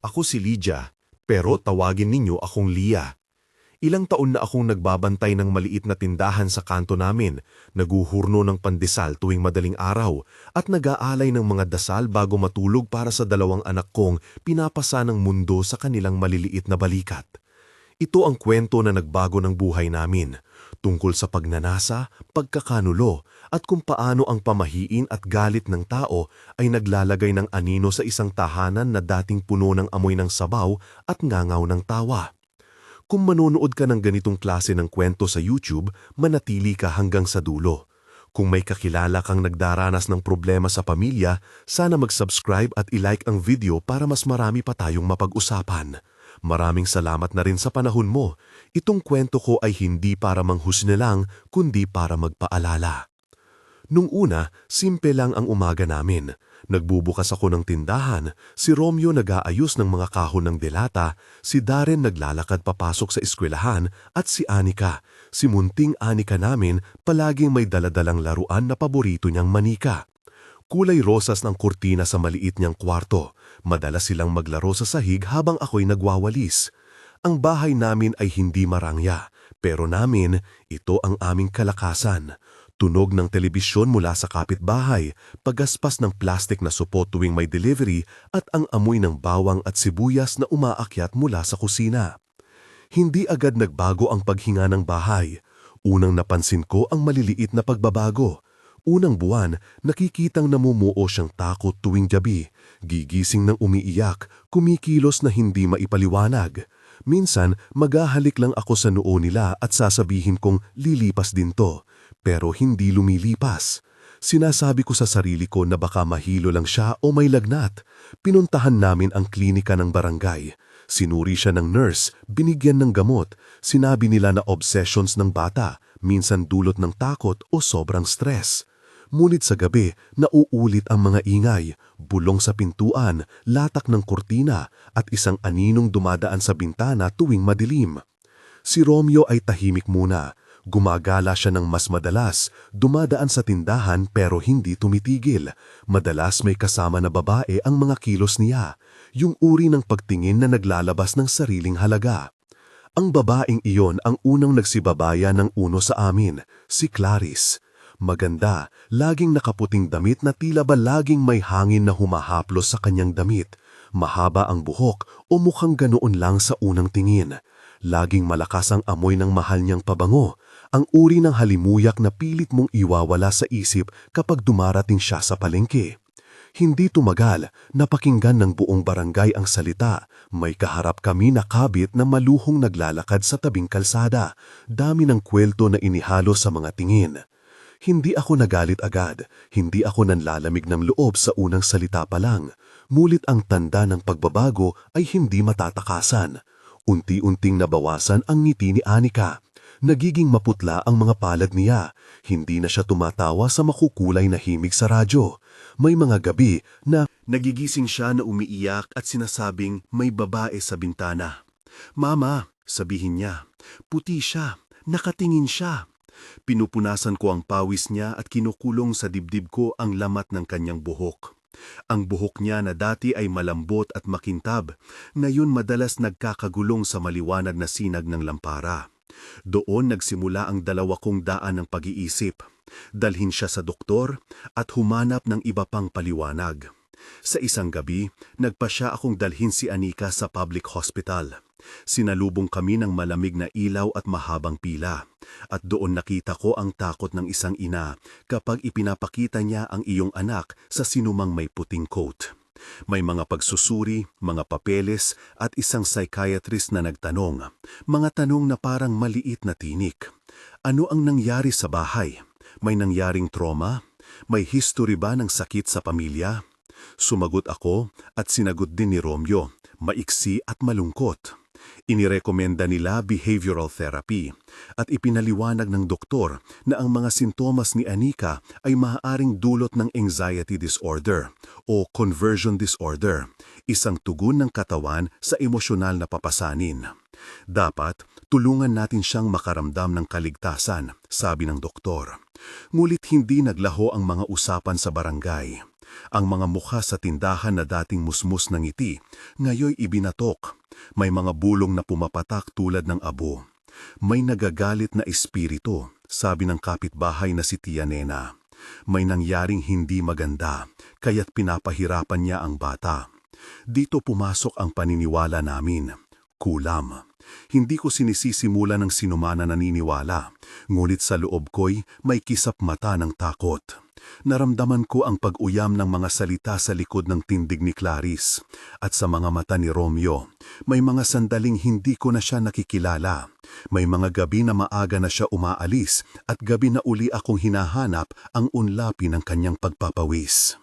Ako si Lydia, pero tawagin ninyo akong Lia. Ilang taon na akong nagbabantay ng maliit na tindahan sa kanto namin, naguhurno ng pandesal tuwing madaling araw at nag-aalay ng mga dasal bago matulog para sa dalawang anak kong pinapasa ng mundo sa kanilang maliliit na balikat. Ito ang kwento na nagbago ng buhay namin, tungkol sa pagnanasa, pagkakanulo, at kung paano ang pamahiin at galit ng tao ay naglalagay ng anino sa isang tahanan na dating puno ng amoy ng sabaw at ngangaw ng tawa. Kung manonood ka ng ganitong klase ng kwento sa YouTube, manatili ka hanggang sa dulo. Kung may kakilala kang nagdaranas ng problema sa pamilya, sana mag-subscribe at i-like ang video para mas marami pa tayong mapag-usapan. Maraming salamat na rin sa panahon mo. Itong kwento ko ay hindi para manghusga lang, kundi para magpaalala. Nung una, simple lang ang umaga namin. Nagbubukas ako ng tindahan, si Romeo nag-aayos ng mga kahon ng delata, si Darren naglalakad papasok sa eskwelahan, at si Anika, si munting Anika namin, palaging may daladalang laruan na paborito niyang manika. Kulay rosas ng kurtina sa maliit niyang kwarto. Madalas silang maglaro sa sahig habang ako'y nagwawalis. Ang bahay namin ay hindi marangya, pero namin, ito ang aming kalakasan. Tunog ng telebisyon mula sa kapitbahay, paggaspas ng plastik na supot tuwing may delivery at ang amoy ng bawang at sibuyas na umaakyat mula sa kusina. Hindi agad nagbago ang paghinga ng bahay. Unang napansin ko ang maliliit na pagbabago. Unang buwan, nakikitang namumuo siyang takot tuwing gabi, gigising ng umiiyak, kumikilos na hindi maipaliwanag. Minsan, maghahalik lang ako sa noo nila at sasabihin kong lilipas din to. Pero hindi lumilipas. Sinasabi ko sa sarili ko na baka mahilo lang siya o may lagnat. Pinuntahan namin ang klinika ng barangay. Sinuri siya ng nurse, binigyan ng gamot. Sinabi nila na obsessions ng bata, minsan dulot ng takot o sobrang stress. Ngunit sa gabi, nauulit ang mga ingay, bulong sa pintuan, latak ng kurtina at isang aninong dumadaan sa bintana tuwing madilim. Si Romeo ay tahimik muna. Gumagala siya ng mas madalas, dumadaan sa tindahan pero hindi tumitigil. Madalas may kasama na babae ang mga kilos niya, yung uri ng pagtingin na naglalabas ng sariling halaga. Ang babaeng iyon ang unang nagsibabaya ng uno sa amin, si Clarice. Maganda, laging nakaputing damit na tila ba laging may hangin na humahaplos sa kanyang damit. Mahaba ang buhok o mukhang ganoon lang sa unang tingin. Laging malakas ang amoy ng mahal niyang pabango, ang uri ng halimuyak na pilit mong iwawala sa isip kapag dumarating siya sa palengke. Hindi tumagal, napakinggan ng buong barangay ang salita. May kaharap kami na kabit na maluhong naglalakad sa tabing kalsada, dami ng kwento na inihalo sa mga tingin. Hindi ako nagalit agad, hindi ako nanlalamig ng loob sa unang salita pa lang. Ngunit ang tanda ng pagbabago ay hindi matatakasan. Unti-unting nabawasan ang ngiti ni Anika. Nagiging maputla ang mga palad niya. Hindi na siya tumatawa sa makukulay na himig sa radyo. May mga gabi na nagigising siya na umiiyak at sinasabing may babae sa bintana. "Mama," sabihin niya, "puti siya, nakatingin siya." Pinupunasan ko ang pawis niya at kinukulong sa dibdib ko ang lamat ng kanyang buhok. Ang buhok niya na dati ay malambot at makintab, ngayon madalas nagkakagulong sa maliwanag na sinag ng lampara. Doon nagsimula ang dalawa kong daan ng pag-iisip. Dalhin siya sa doktor at humanap ng iba pang paliwanag. Sa isang gabi, nagpasya akong dalhin si Anika sa public hospital. Sinalubong kami ng malamig na ilaw at mahabang pila. At doon nakita ko ang takot ng isang ina kapag ipinapakita niya ang iyong anak sa sinumang may puting coat. May mga pagsusuri, mga papeles at isang psychiatrist na nagtanong. Mga tanong na parang maliit na tinik. Ano ang nangyari sa bahay? May nangyaring trauma? May history ba ng sakit sa pamilya? Sumagot ako at sinagot din ni Romeo, maiksi at malungkot. Inirekomenda nila behavioral therapy at ipinaliwanag ng doktor na ang mga sintomas ni Anika ay maaaring dulot ng anxiety disorder o conversion disorder, isang tugon ng katawan sa emosyonal na papasanin. Dapat tulungan natin siyang makaramdam ng kaligtasan, sabi ng doktor. Ngunit hindi naglaho ang mga usapan sa barangay. Ang mga mukha sa tindahan na dating musmus ng ngiti, ngayoy ibinatok. May mga bulong na pumapatak tulad ng abo. May nagagalit na espiritu, sabi ng kapitbahay na si Tia Nena. May nangyaring hindi maganda, kaya't pinapahirapan niya ang bata. Dito pumasok ang paniniwala namin. Kulam. Hindi ko sinisisimula ng sinumana naniniwala, ngunit sa loob ko'y may kisap mata ng takot. Naramdaman ko ang pag-uyam ng mga salita sa likod ng tindig ni Clarice at sa mga mata ni Romeo. May mga sandaling hindi ko na siya nakikilala. May mga gabi na maaga na siya umaalis at gabi na uli akong hinahanap ang unlapi ng kanyang pagpapawis.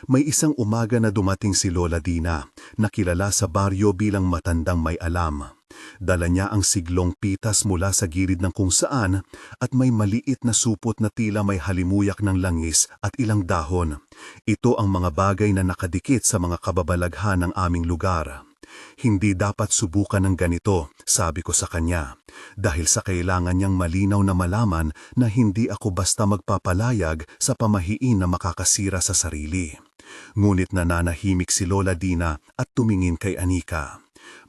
May isang umaga na dumating si Lola Dina, na kilala sa baryo bilang matandang may alam. Dala niya ang siglong pitas mula sa gilid ng kung saan at may maliit na supot na tila may halimuyak ng langis at ilang dahon. Ito ang mga bagay na nakadikit sa mga kababalaghan ng aming lugar. Hindi dapat subukan ng ganito, sabi ko sa kanya, dahil sa kailangan niyang malinaw na malaman na hindi ako basta magpapalayag sa pamahiin na makakasira sa sarili. Ngunit nananahimik si Lola Dina at tumingin kay Anika.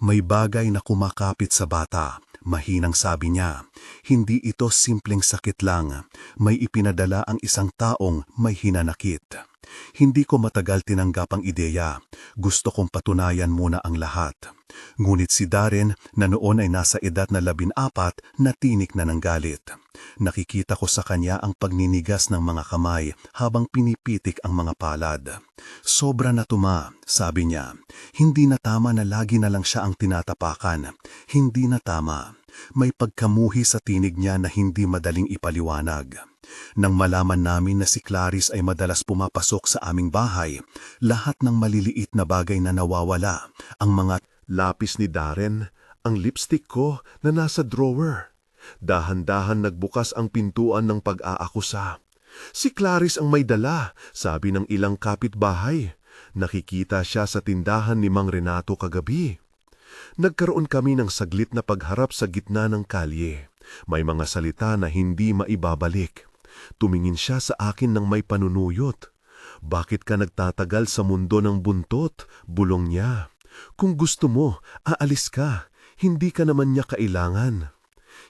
May bagay na kumakapit sa bata. Mahinang sabi niya, hindi ito simpleng sakit lang. May ipinadala ang isang taong may hinanakit. Hindi ko matagal tinanggap ang ideya. Gusto kong patunayan muna ang lahat. Ngunit si Darren na noon ay nasa edad na 14 natinik na ng galit. Nakikita ko sa kanya ang pagninigas ng mga kamay habang pinipitik ang mga palad. Sobra na tuma, sabi niya. Hindi na tama na lagi na lang siya ang tinatapakan. Hindi na tama. May pagkamuhi sa tinig niya na hindi madaling ipaliwanag. Nang malaman namin na si Clarice ay madalas pumapasok sa aming bahay, lahat ng maliliit na bagay na nawawala, ang mga Lapis ni Darren, ang lipstick ko na nasa drawer. Dahan-dahan nagbukas ang pintuan ng pag-aakusa. Si Clarice ang may dala, sabi ng ilang kapitbahay. Nakikita siya sa tindahan ni Mang Renato kagabi. Nagkaroon kami ng saglit na pagharap sa gitna ng kalye. May mga salita na hindi maibabalik. Tumingin siya sa akin ng may panunuyot. Bakit ka nagtatagal sa mundo ng buntot? Bulong niya. Kung gusto mo, aalis ka. Hindi ka naman niya kailangan.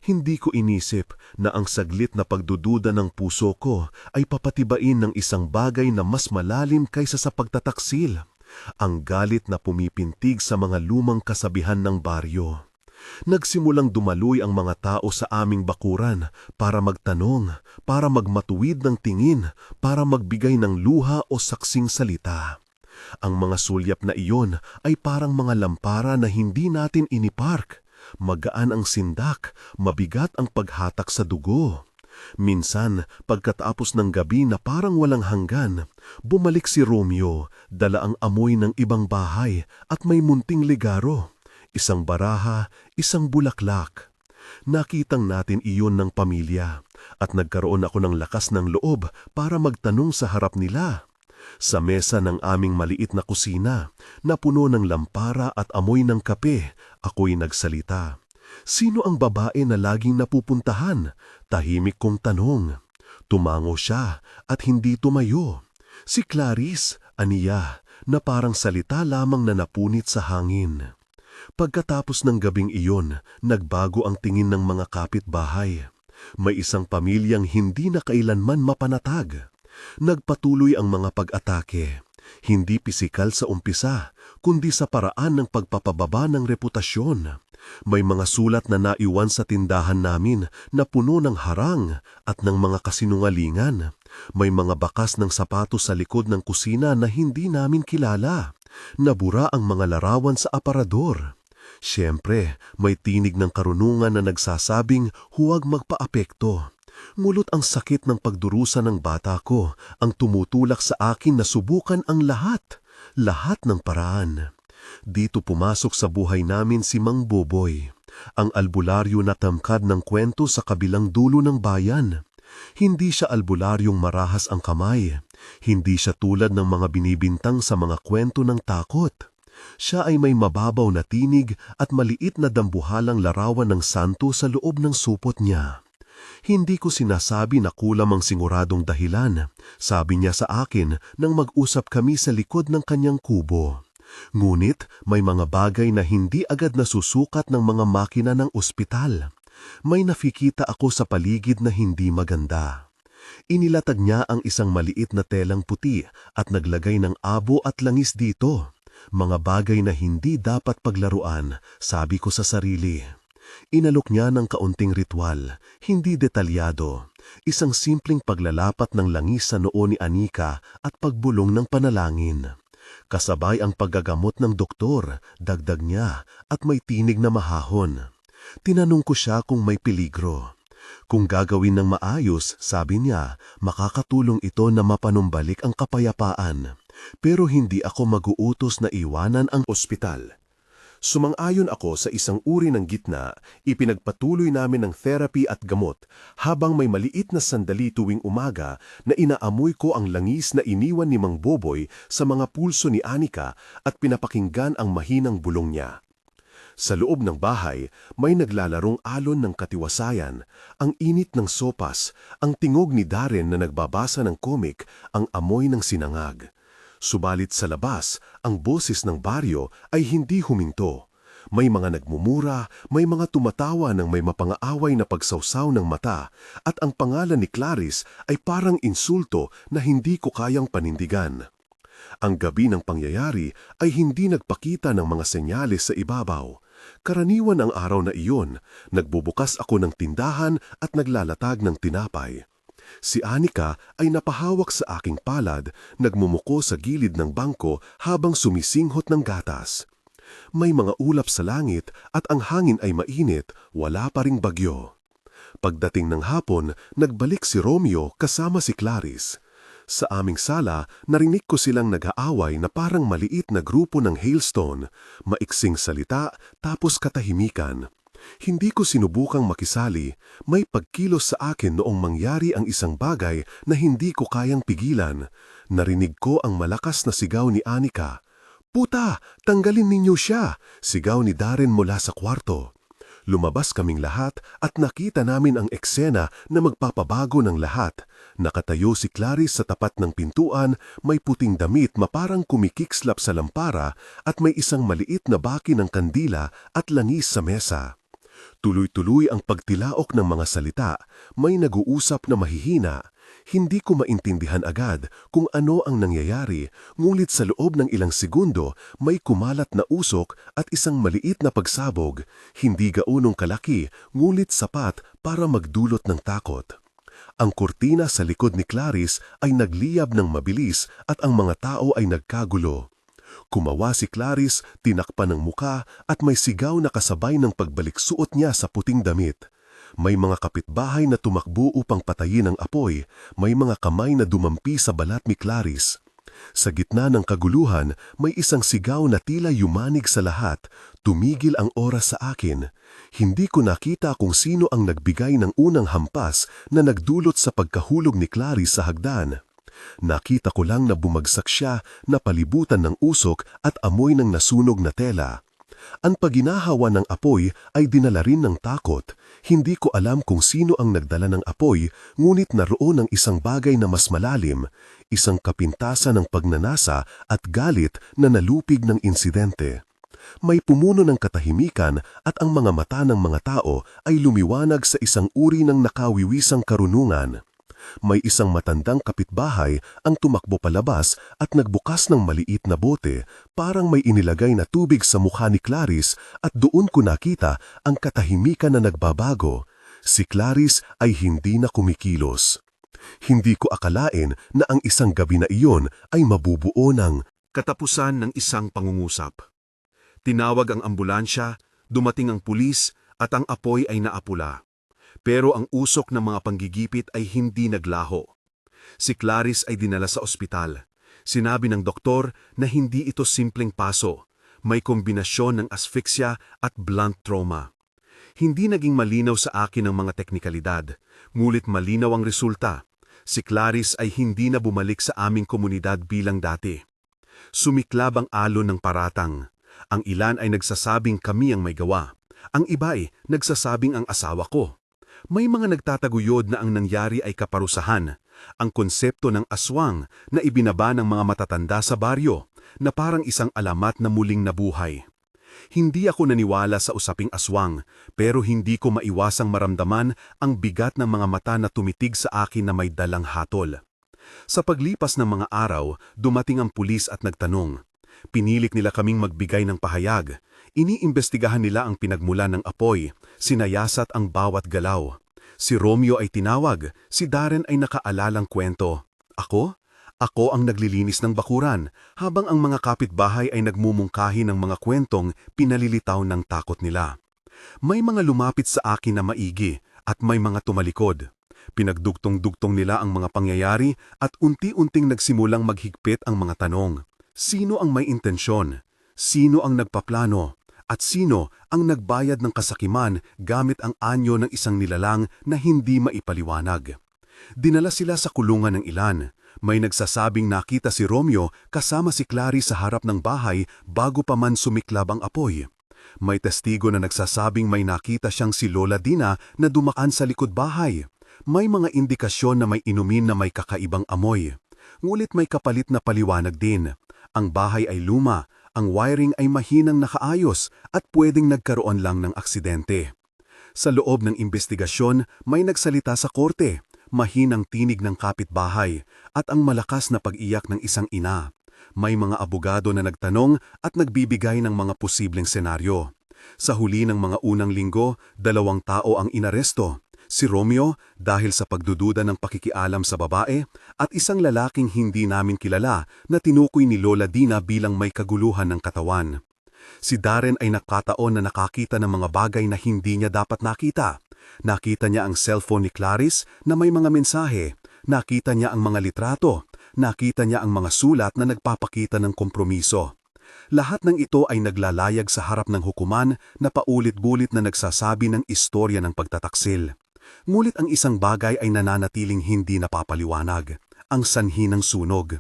Hindi ko inisip na ang saglit na pagdududa ng puso ko ay papatibain ng isang bagay na mas malalim kaysa sa pagtataksil. Ang galit na pumipintig sa mga lumang kasabihan ng baryo. Nagsimulang dumaloy ang mga tao sa aming bakuran para magtanong, para magmatuwid ng tingin, para magbigay ng luha o saksing salita. Ang mga sulyap na iyon ay parang mga lampara na hindi natin inipark. Magaan ang sindak, mabigat ang paghatak sa dugo. Minsan, pagkatapos ng gabi na parang walang hanggan, bumalik si Romeo, dala ang amoy ng ibang bahay at may munting ligaro. Isang baraha, isang bulaklak. Nakitang natin iyon ng pamilya at nagkaroon ako ng lakas ng loob para magtanong sa harap nila. Sa mesa ng aming maliit na kusina, na puno ng lampara at amoy ng kape, ako'y nagsalita. Sino ang babae na laging napupuntahan? Tahimik kong tanong. Tumango siya at hindi tumayo. Si Clarice, aniya, na parang salita lamang na napunit sa hangin. Pagkatapos ng gabing iyon, nagbago ang tingin ng mga kapitbahay. May isang pamilyang hindi na kailanman mapanatag. Nagpatuloy ang mga pag-atake. Hindi pisikal sa umpisa, kundi sa paraan ng pagpapababa ng reputasyon. May mga sulat na naiwan sa tindahan namin na puno ng harang at ng mga kasinungalingan. May mga bakas ng sapatos sa likod ng kusina na hindi namin kilala. Nabura ang mga larawan sa aparador. Siyempre, may tinig ng karunungan na nagsasabing huwag magpaapekto. Mulot ang sakit ng pagdurusa ng bata ko ang tumutulak sa akin na subukan ang lahat ng paraan. Dito pumasok sa buhay namin si Mang Boboy, ang albularyo na tamkad ng kwento sa kabilang dulo ng bayan. Hindi siya albularyong marahas ang kamay. Hindi siya tulad ng mga binibintang sa mga kwento ng takot. Siya ay may mababaw na tinig at maliit na dambuhalang larawan ng santo sa loob ng supot niya. Hindi ko sinasabi na kulam ang siguradong dahilan. Sabi niya sa akin nang mag-usap kami sa likod ng kanyang kubo. Ngunit may mga bagay na hindi agad nasusukat ng mga makina ng ospital. May nakikita ako sa paligid na hindi maganda. Inilatag niya ang isang maliit na telang puti at naglagay ng abo at langis dito. Mga bagay na hindi dapat paglaruan, sabi ko sa sarili. Inalok niya ng kaunting ritual, hindi detalyado. Isang simpleng paglalapat ng langis sa noo ni Anika at pagbulong ng panalangin. Kasabay ang paggagamot ng doktor, dagdag niya, at may tinig na mahahon. Tinanong ko siya kung may peligro. Kung gagawin ng maayos, sabi niya, makakatulong ito na mapanumbalik ang kapayapaan. Pero hindi ako mag-uutos na iwanan ang Ospital. Sumang-ayon ako sa isang uri ng gitna, ipinagpatuloy namin ng therapy at gamot habang may maliit na sandali tuwing umaga na inaamoy ko ang langis na iniwan ni Mang Boboy sa mga pulso ni Anika at pinapakinggan ang mahinang bulong niya. Sa loob ng bahay, may naglalarong alon ng katiwasayan, ang init ng sopas, ang tingog ni Darren na nagbabasa ng komik, ang amoy ng sinangag. Subalit sa labas, ang boses ng baryo ay hindi huminto. May mga nagmumura, may mga tumatawa ng may mapangaaway na pagsawsaw ng mata, at ang pangalan ni Clarice ay parang insulto na hindi ko kayang panindigan. Ang gabi ng pangyayari ay hindi nagpakita ng mga senyales sa ibabaw. Karaniwan ang araw na iyon, nagbubukas ako ng tindahan at naglalatag ng tinapay. Si Anika ay napahawak sa aking palad, nagmumuko sa gilid ng bangko habang sumisinghot ng gatas. May mga ulap sa langit at ang hangin ay mainit, wala pa ring bagyo. Pagdating ng hapon, nagbalik si Romeo kasama si Clarice. Sa aming sala, narinig ko silang nag-aaway na parang maliit na grupo ng hailstone, maiksing salita tapos katahimikan. Hindi ko sinubukang makisali, may pagkilos sa akin noong mangyari ang isang bagay na hindi ko kayang pigilan. Narinig ko ang malakas na sigaw ni Anika. "Puta, tanggalin ninyo siya!" Sigaw ni Darren mula sa kwarto. Lumabas kaming lahat at nakita namin ang eksena na magpapabago ng lahat. Nakatayo si Clarice sa tapat ng pintuan, may puting damit maparang kumikikslap sa lampara at may isang maliit na baki ng kandila at langis sa mesa. Tuloy-tuloy ang pagtilaok ng mga salita, may nag-uusap na mahihina. Hindi ko maintindihan agad kung ano ang nangyayari, ngunit sa loob ng ilang segundo may kumalat na usok at isang maliit na pagsabog, hindi gaunong kalaki ngunit sapat para magdulot ng takot. Ang kurtina sa likod ni Clarice ay nagliyab ng mabilis at ang mga tao ay nagkagulo. Kumawa si Clarice, tinakpan ng muka at may sigaw na kasabay ng pagbaliksuot niya sa puting damit. May mga kapitbahay na tumakbo upang patayin ang apoy, may mga kamay na dumampi sa balat ni Clarice. Sa gitna ng kaguluhan, may isang sigaw na tila yumanig sa lahat, tumigil ang oras sa akin. Hindi ko nakita kung sino ang nagbigay ng unang hampas na nagdulot sa pagkahulog ni Clarice sa hagdan. Nakita ko lang na bumagsak siya na palibutan ng usok at amoy ng nasunog na tela. Ang paginahawa ng apoy ay dinala rin ng takot. Hindi ko alam kung sino ang nagdala ng apoy, ngunit naroon ang isang bagay na mas malalim, isang kapintasan ng pagnanasa at galit na nalupig ng insidente. May pumuno ng katahimikan at ang mga mata ng mga tao ay lumiwanag sa isang uri ng nakawiwisang karunungan. May isang matandang kapitbahay ang tumakbo palabas at nagbukas ng maliit na bote, parang may inilagay na tubig sa mukha ni Clarice at doon ko nakita ang katahimikan na nagbabago. Si Clarice ay hindi na kumikilos. Hindi ko akalain na ang isang gabi na iyon ay mabubuo ng katapusan ng isang pangungusap. Tinawag ang ambulansya, dumating ang pulis at ang apoy ay naapula. Pero ang usok ng mga panggigipit ay hindi naglaho. Si Clarice ay dinala sa ospital. Sinabi ng doktor na hindi ito simpleng paso. May kombinasyon ng asphyxia at blunt trauma. Hindi naging malinaw sa akin ang mga teknikalidad, ngulit malinaw ang resulta. Si Clarice ay hindi na bumalik sa aming komunidad bilang dati. Sumiklab ang alon ng paratang. Ang ilan ay nagsasabing kami ang may gawa. Ang iba ay nagsasabing ang asawa ko. May mga nagtataguyod na ang nangyari ay kaparusahan, ang konsepto ng aswang na ibinaba ng mga matatanda sa baryo na parang isang alamat na muling nabuhay. Hindi ako naniwala sa usaping aswang, pero hindi ko maiwasang maramdaman ang bigat ng mga mata na tumitig sa akin na may dalang hatol. Sa paglipas ng mga araw, dumating ang pulis at nagtanong. Pinilit nila kaming magbigay ng pahayag. Iniimbestigahan nila ang pinagmulan ng apoy, sinayasat ang bawat galaw. Si Romeo ay tinawag, si Darren ay nakaalalang kwento. Ako? Ako ang naglilinis ng bakuran, habang ang mga kapitbahay ay nagmumungkahi ng mga kwentong pinalilitaw ng takot nila. May mga lumapit sa akin na maigi at may mga tumalikod. Pinagdugtong-dugtong nila ang mga pangyayari at unti-unting nagsimulang maghigpit ang mga tanong. Sino ang may intensyon? Sino ang nagpaplano? At sino ang nagbayad ng kasakiman gamit ang anyo ng isang nilalang na hindi maipaliwanag? Dinala sila sa kulungan ng ilan. May nagsasabing nakita si Romeo kasama si Clarice sa harap ng bahay bago pa man sumiklab ang apoy. May testigo na nagsasabing may nakita siyang si Lola Dina na dumaan sa likod bahay. May mga indikasyon na may inumin na may kakaibang amoy. Ngulit may kapalit na paliwanag din. Ang bahay ay luma, ang wiring ay mahinang nakaayos at pwedeng nagkaroon lang ng aksidente. Sa loob ng investigasyon, may nagsalita sa korte, mahinang tinig ng kapitbahay at ang malakas na pag-iyak ng isang ina. May mga abogado na nagtanong at nagbibigay ng mga posibleng senaryo. Sa huli ng mga unang linggo, 2 tao ang inaresto. Si Romeo dahil sa pagdududa ng pakikialam sa babae at isang lalaking hindi namin kilala na tinukoy ni Lola Dina bilang may kaguluhan ng katawan. Si Darren ay nakataon na nakakita ng mga bagay na hindi niya dapat nakita. Nakita niya ang cellphone ni Clarice na may mga mensahe, nakita niya ang mga litrato, nakita niya ang mga sulat na nagpapakita ng kompromiso. Lahat ng ito ay naglalayag sa harap ng hukuman na paulit-ulit na nagsasabi ng istorya ng pagtataksil. Ngulit ang isang bagay ay nananatiling hindi napapaliwanag, ang sanhi ng sunog.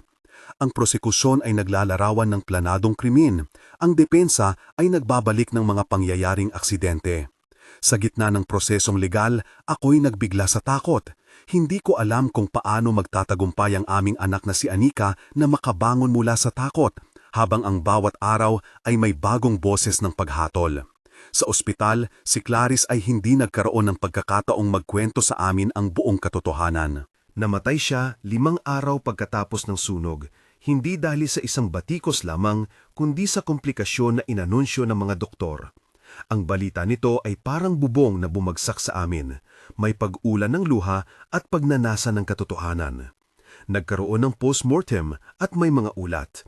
Ang prosekusyon ay naglalarawan ng planadong krimen, ang depensa ay nagbabalik ng mga pangyayaring aksidente. Sa gitna ng prosesong legal, ako'y nagbigla sa takot. Hindi ko alam kung paano magtatagumpay ang aming anak na si Anika na makabangon mula sa takot, habang ang bawat araw ay may bagong boses ng paghatol. Sa ospital, si Clarice ay hindi nagkaroon ng pagkakataong magkwento sa amin ang buong katotohanan. Namatay siya 5 araw pagkatapos ng sunog, hindi dahil sa isang batikos lamang, kundi sa komplikasyon na inanunsyo ng mga doktor. Ang balita nito ay parang bubong na bumagsak sa amin, may pag-ulan ng luha at pagnanasa ng katotohanan. Nagkaroon ng postmortem at may mga ulat.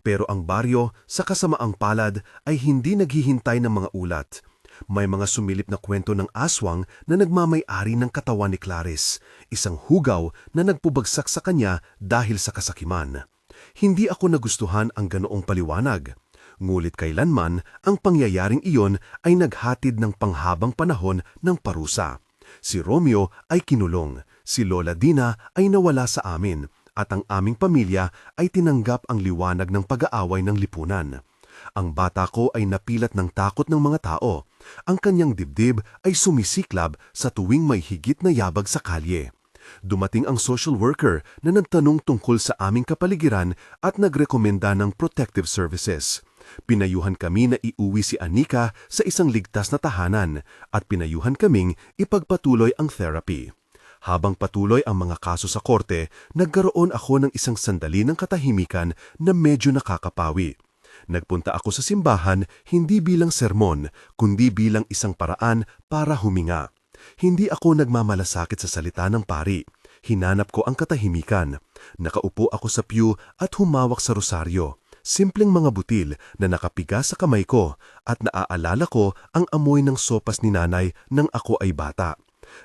Pero ang baryo, sa kasamaang palad, ay hindi naghihintay ng mga ulat. May mga sumilip na kwento ng aswang na nagmamay-ari ng katawan ni Clarice, isang hugaw na nagpubagsak sa kanya dahil sa kasakiman. Hindi ako nagustuhan ang ganoong paliwanag. Ngulit kailanman, ang pangyayaring iyon ay naghatid ng panghabang panahon ng parusa. Si Romeo ay kinulong, si Lola Dina ay nawala sa amin, at ang aming pamilya ay tinanggap ang liwanag ng pag-aaway ng lipunan. Ang bata ko ay napilat ng takot ng mga tao. Ang kanyang dibdib ay sumisiklab sa tuwing may higit na yabag sa kalye. Dumating ang social worker na nagtanong tungkol sa aming kapaligiran at nagrekomenda ng protective services. Pinayuhan kami na iuwi si Anika sa isang ligtas na tahanan at pinayuhan kaming ipagpatuloy ang therapy. Habang patuloy ang mga kaso sa korte, nagkaroon ako ng isang sandali ng katahimikan na medyo nakakapawi. Nagpunta ako sa simbahan hindi bilang sermon, kundi bilang isang paraan para huminga. Hindi ako nagmamalasakit sa salita ng pari. Hinanap ko ang katahimikan. Nakaupo ako sa pew at humawak sa rosaryo. Simpleng mga butil na nakapiga sa kamay ko at naaalala ko ang amoy ng sopas ni nanay nang ako ay bata.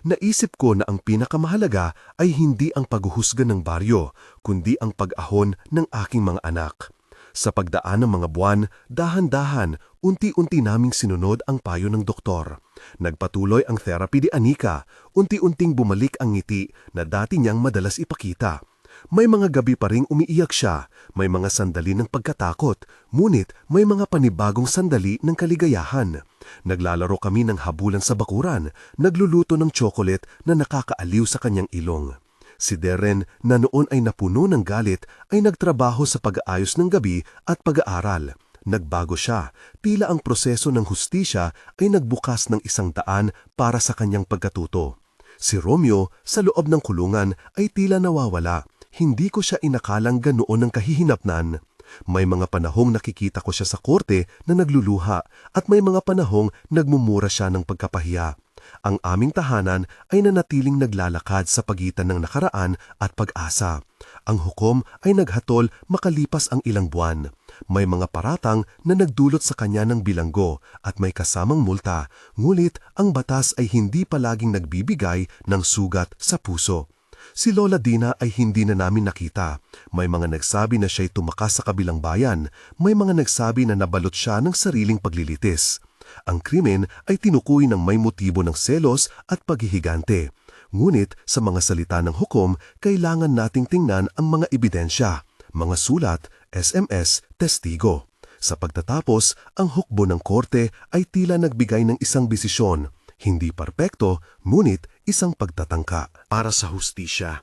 Naisip ko na ang pinakamahalaga ay hindi ang paghuhusga ng baryo, kundi ang pag-ahon ng aking mga anak. Sa pagdaan ng mga buwan, dahan-dahan, unti-unti naming sinunod ang payo ng doktor. Nagpatuloy ang therapy ni Anika, unti-unting bumalik ang ngiti na dati niyang madalas ipakita. May mga gabi pa ring umiiyak siya, may mga sandali ng pagkatakot, ngunit may mga panibagong sandali ng kaligayahan. Naglalaro kami ng habulan sa bakuran, nagluluto ng tsokolet na nakakaaliw sa kanyang ilong. Si Darren, na noon ay napuno ng galit, ay nagtrabaho sa pag-aayos ng gabi at pag-aaral. Nagbago siya, tila ang proseso ng hustisya ay nagbukas ng isang daan para sa kanyang pagkatuto. Si Romeo, sa loob ng kulungan, ay tila nawawala. Hindi ko siya inakalang ganoon ang kahihinatnan. May mga panahong nakikita ko siya sa korte na nagluluha at may mga panahong nagmumura siya ng pagkapahiya. Ang aming tahanan ay nanatiling naglalakad sa pagitan ng nakaraan at pag-asa. Ang hukom ay naghatol makalipas ang ilang buwan. May mga paratang na nagdulot sa kanya ng bilanggo at may kasamang multa, ngulit ang batas ay hindi palaging nagbibigay ng sugat sa puso. Si Lola Dina ay hindi na namin nakita. May mga nagsabi na siya'y tumakas sa kabilang bayan. May mga nagsabi na nabalot siya ng sariling paglilitis. Ang krimen ay tinukoy ng may motibo ng selos at paghihigante. Ngunit sa mga salita ng hukom, kailangan nating tingnan ang mga ebidensya, mga sulat, SMS, testigo. Sa pagtatapos, ang hukbo ng korte ay tila nagbigay ng isang desisyon. Hindi perpekto, ngunit isang pagtatangka. Para sa hustisya.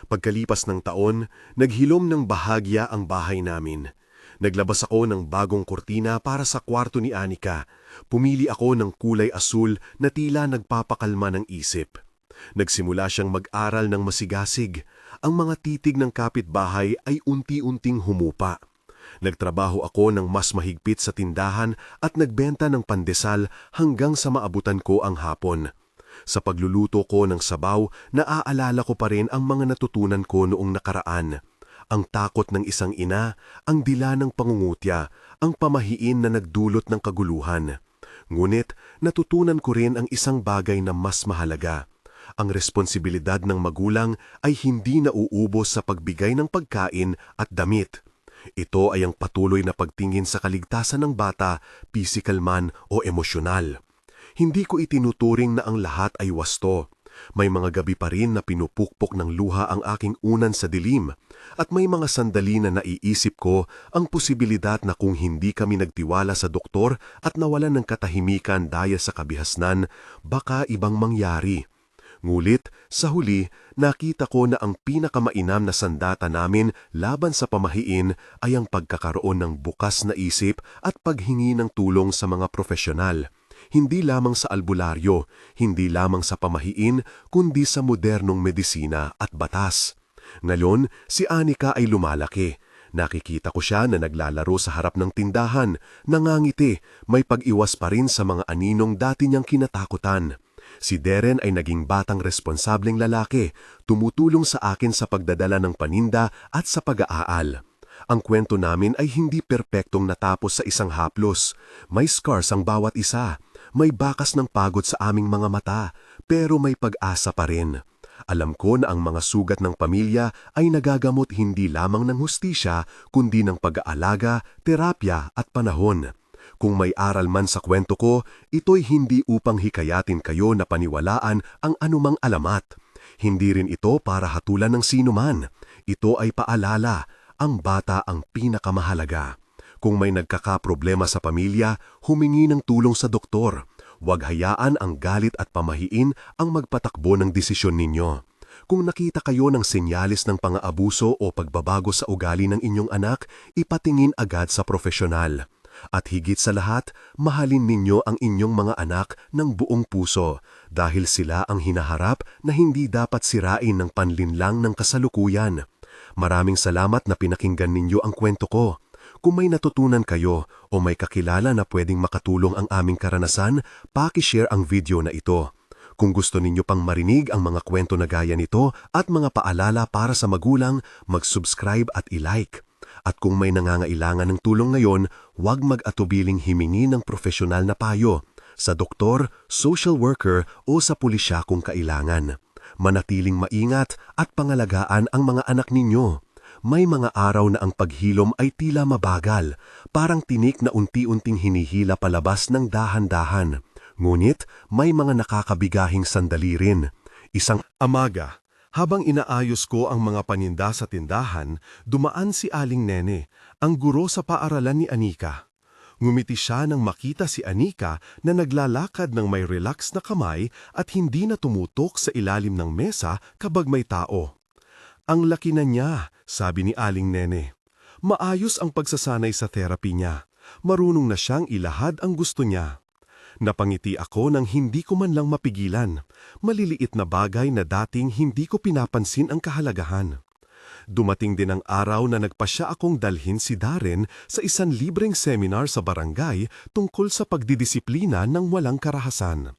Pagkalipas ng taon, naghilom ng bahagya ang bahay namin. Naglabas ako ng bagong kurtina para sa kwarto ni Anika. Pumili ako ng kulay asul na tila nagpapakalma ng isip. Nagsimula siyang mag-aral ng masigasig. Ang mga titig ng kapitbahay ay unti-unting humupa. Nagtrabaho ako ng mas mahigpit sa tindahan at nagbenta ng pandesal hanggang sa maabutan ko ang hapon. Sa pagluluto ko ng sabaw, naaalala ko pa rin ang mga natutunan ko noong nakaraan. Ang takot ng isang ina, ang dila ng pangungutya, ang pamahiin na nagdulot ng kaguluhan. Ngunit natutunan ko rin ang isang bagay na mas mahalaga. Ang responsibilidad ng magulang ay hindi nauubos sa pagbigay ng pagkain at damit. Ito ay ang patuloy na pagtingin sa kaligtasan ng bata, pisikal man o emosyonal. Hindi ko itinuturing na ang lahat ay wasto. May mga gabi pa rin na pinupukpok ng luha ang aking unan sa dilim. At may mga sandali na naiisip ko ang posibilidad na kung hindi kami nagtiwala sa doktor at nawalan ng katahimikan dahil sa kabihasnan, baka ibang mangyari. Ngulit, sa huli, nakita ko na ang pinakamainam na sandata namin laban sa pamahiin ay ang pagkakaroon ng bukas na isip at paghingi ng tulong sa mga profesional. Hindi lamang sa albularyo, hindi lamang sa pamahiin, kundi sa modernong medisina at batas. Ngayon, si Anika ay lumalaki. Nakikita ko siya na naglalaro sa harap ng tindahan, nangangiti, may pag-iwas pa rin sa mga aninong dati niyang kinatakutan. Si Darren ay naging batang responsableng lalaki, tumutulong sa akin sa pagdadala ng paninda at sa pag-aaral. Ang kwento namin ay hindi perpektong natapos sa isang haplos. May scars ang bawat isa, may bakas ng pagod sa aming mga mata, pero may pag-asa pa rin. Alam ko na ang mga sugat ng pamilya ay nagagamot hindi lamang ng hustisya, kundi ng pag-aalaga, terapya at panahon. Kung may aral man sa kwento ko, ito'y hindi upang hikayatin kayo na paniwalaan ang anumang alamat. Hindi rin ito para hatulan ng sinuman. Ito ay paalala, ang bata ang pinakamahalaga. Kung may nagkakaproblema sa pamilya, humingi ng tulong sa doktor. Huwag hayaan ang galit at pamahiin ang magpatakbo ng desisyon ninyo. Kung nakita kayo ng senyalis ng pang-aabuso o pagbabago sa ugali ng inyong anak, ipatingin agad sa profesional. At higit sa lahat, mahalin ninyo ang inyong mga anak ng buong puso dahil sila ang hinaharap na hindi dapat sirain ng panlinlang ng kasalukuyan. Maraming salamat na pinakinggan ninyo ang kwento ko. Kung may natutunan kayo o may kakilala na pwedeng makatulong ang aming karanasan, paki-share ang video na ito. Kung gusto ninyo pang marinig ang mga kwento na gaya nito at mga paalala para sa magulang, mag-subscribe at i-like. At kung may nangangailangan ng tulong ngayon, huwag mag-atubiling himingi ng profesional na payo sa doktor, social worker o sa pulisya kung kailangan. Manatiling maingat at pangalagaan ang mga anak ninyo. May mga araw na ang paghilom ay tila mabagal, parang tinik na unti-unting hinihila palabas ng dahan-dahan. Ngunit may mga nakakabigahing sandali rin. Isang Amaga, Habang inaayos ko ang mga paninda sa tindahan, dumaan si Aling Nene, ang guro sa paaralan ni Anika. Ngumiti siya nang makita si Anika na naglalakad ng may relax na kamay at hindi na tumutok sa ilalim ng mesa kapag may tao. Ang laki na niya, sabi ni Aling Nene. Maayos ang pagsasanay sa therapy niya. Marunong na siyang ilahad ang gusto niya. Napangiti ako nang hindi ko man lang mapigilan. Maliliit na bagay na dating hindi ko pinapansin ang kahalagahan. Dumating din ang araw na nagpasya akong dalhin si Darren sa isang libreng seminar sa barangay tungkol sa pagdidisiplina ng walang karahasan.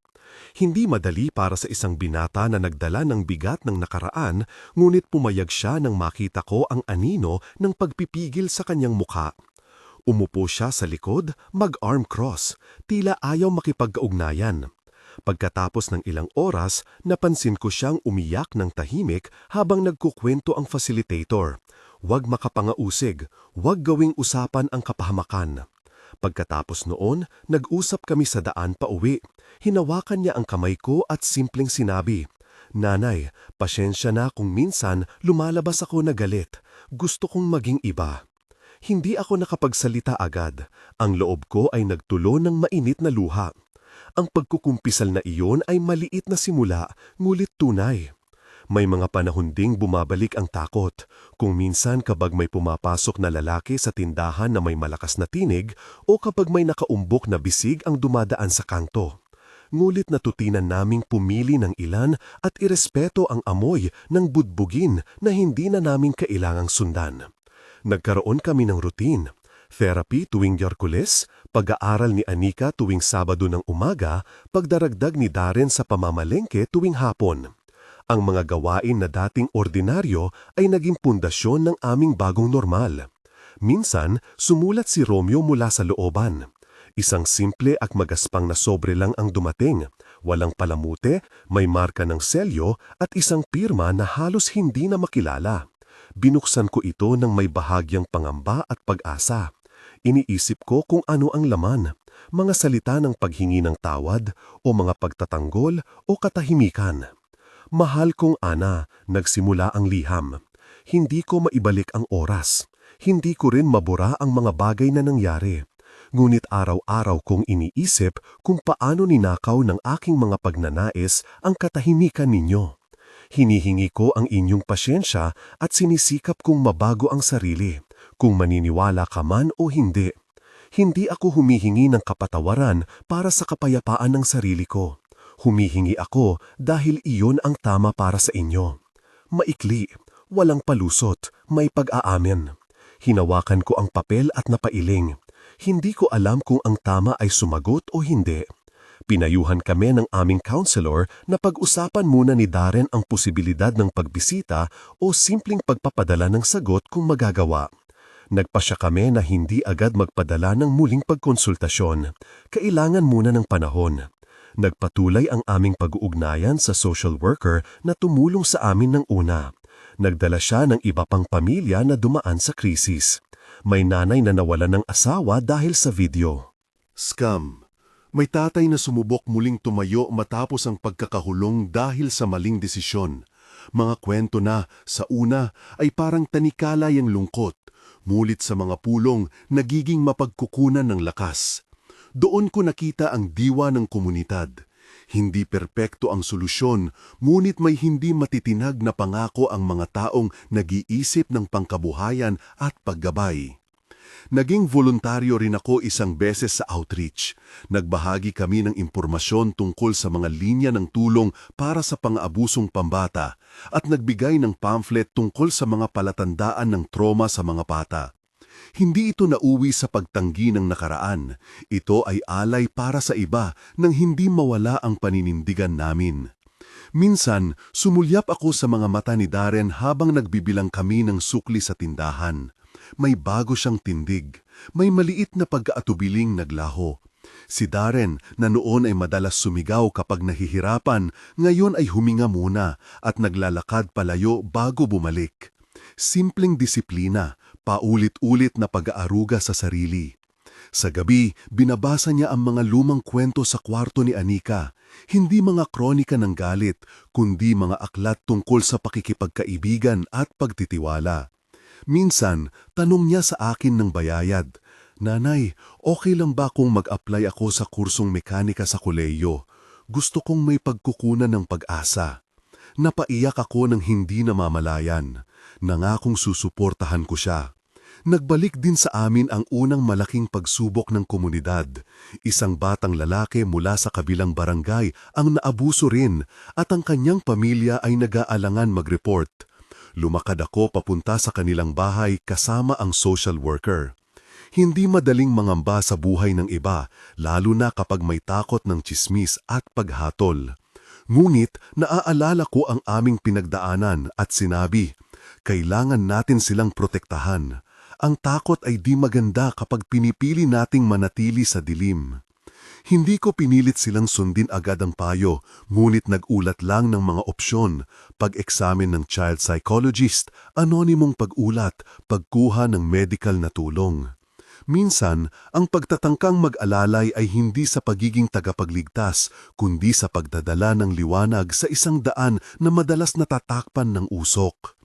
Hindi madali para sa isang binata na nagdala ng bigat ng nakaraan, ngunit pumayag siya nang makita ko ang anino ng pagpipigil sa kanyang mukha. Umupo siya sa likod, mag-arm cross, tila ayaw makipag-ugnayan. Pagkatapos ng ilang oras, napansin ko siyang umiyak ng tahimik habang nagkukwento ang facilitator. Huwag makapangausig, huwag gawing usapan ang kapahamakan. Pagkatapos noon, nag-usap kami sa daan pauwi. Hinawakan niya ang kamay ko at simpleng sinabi, "Nanay, pasyensya na kung minsan lumalabas ako na galit. Gusto kong maging iba." Hindi ako nakapagsalita agad. Ang loob ko ay nagtulo ng mainit na luha. Ang pagkukumpisal na iyon ay maliit na simula, ngulit tunay. May mga panahon ding bumabalik ang takot. Kung minsan kapag may pumapasok na lalaki sa tindahan na may malakas na tinig o kapag may nakaumbok na bisig ang dumadaan sa kanto. Ngulit natutinan naming pumili ng ilan at irespeto ang amoy ng budbugin na hindi na naming kailangang sundan. Nagkaroon kami ng routine. Therapy tuwing Miyerkules, pag-aaral ni Anika tuwing Sabado ng umaga, pagdaragdag ni Darren sa pamamalengke tuwing hapon. Ang mga gawain na dating ordinaryo ay naging pundasyon ng aming bagong normal. Minsan, sumulat si Romeo mula sa looban. Isang simple at magaspang na sobre lang ang dumating. Walang palamute, may marka ng selyo at isang pirma na halos hindi na makilala. Binuksan ko ito ng may bahagyang pangamba at pag-asa. Iniisip ko kung ano ang laman, mga salita ng paghingi ng tawad o mga pagtatanggol o katahimikan. Mahal kong Ana, nagsimula ang liham. Hindi ko maibalik ang oras. Hindi ko rin mabura ang mga bagay na nangyari. Ngunit araw-araw kong iniisip kung paano ninakaw ng aking mga pagnanais ang katahimikan ninyo. Hinihingi ko ang inyong pasyensya at sinisikap kong mabago ang sarili, kung maniniwala ka man o hindi. Hindi ako humihingi ng kapatawaran para sa kapayapaan ng sarili ko. Humihingi ako dahil iyon ang tama para sa inyo. Maikli, walang palusot, may pag-aamin. Hinawakan ko ang papel at napailing. Hindi ko alam kung ang tama ay sumagot o hindi. Pinayuhan kami ng aming counselor na pag-usapan muna ni Darren ang posibilidad ng pagbisita o simpleng pagpapadala ng sagot kung magagawa. Nagpasya kami na hindi agad magpadala ng muling pagkonsultasyon. Kailangan muna ng panahon. Nagpatuloy ang aming pag-uugnayan sa social worker na tumulong sa amin ng una. Nagdala siya ng iba pang pamilya na dumaan sa krisis. May nanay na nawalan ng asawa dahil sa video. Scam. May tatay na sumubok muling tumayo matapos ang pagkakahulong dahil sa maling desisyon. Mga kwento na, sa una, ay parang tanikalay ang lungkot. Mulit sa mga pulong, nagiging mapagkukunan ng lakas. Doon ko nakita ang diwa ng komunidad. Hindi perpekto ang solusyon, ngunit may hindi matitinag na pangako ang mga taong nag-iisip ng pangkabuhayan at paggabay. Naging voluntaryo rin ako isang beses sa outreach. Nagbahagi kami ng impormasyon tungkol sa mga linya ng tulong para sa pang-aabusong pambata at nagbigay ng pamphlet tungkol sa mga palatandaan ng trauma sa mga bata. Hindi ito nauwi sa pagtanggi ng nakaraan. Ito ay alay para sa iba nang hindi mawala ang paninindigan namin. Minsan, sumulyap ako sa mga mata ni Darren habang nagbibilang kami ng sukli sa tindahan. May bago siyang tindig. May maliit na pag-aatubiling naglaho. Si Darren, na noon ay madalas sumigaw kapag nahihirapan, ngayon ay huminga muna at naglalakad palayo bago bumalik. Simpleng disiplina, paulit-ulit na pag-aaruga sa sarili. Sa gabi, binabasa niya ang mga lumang kwento sa kwarto ni Anika. Hindi mga kronika ng galit, kundi mga aklat tungkol sa pakikipagkaibigan at pagtitiwala. Minsan, tanong niya sa akin ng bayayad, "Nanay, okay lang ba kung mag-apply ako sa kursong mekanika sa kolehiyo? Gusto kong may pagkukunan ng pag-asa." Napaiyak ako ng hindi namamalayan. Nangakong susuportahan ko siya. Nagbalik din sa amin ang unang malaking pagsubok ng komunidad. Isang batang lalaki mula sa kabilang barangay ang naabuso rin at ang kanyang pamilya ay nag-aalangan mag-report. Lumakad ako papunta sa kanilang bahay kasama ang social worker. Hindi madaling mangamba sa buhay ng iba, lalo na kapag may takot ng tsismis at paghatol. Ngunit naaalala ko ang aming pinagdaanan at sinabi, kailangan natin silang protektahan. Ang takot ay di maganda kapag pinipili nating manatili sa dilim. Hindi ko pinilit silang sundin agad ang payo, ngunit nag-ulat lang ng mga opsyon, pag-eksamin ng child psychologist, anonymong pag-ulat, pagkuha ng medical na tulong. Minsan, ang pagtatangkang mag-alalay ay hindi sa pagiging tagapagligtas, kundi sa pagdadala ng liwanag sa isang daan na madalas natatakpan ng usok.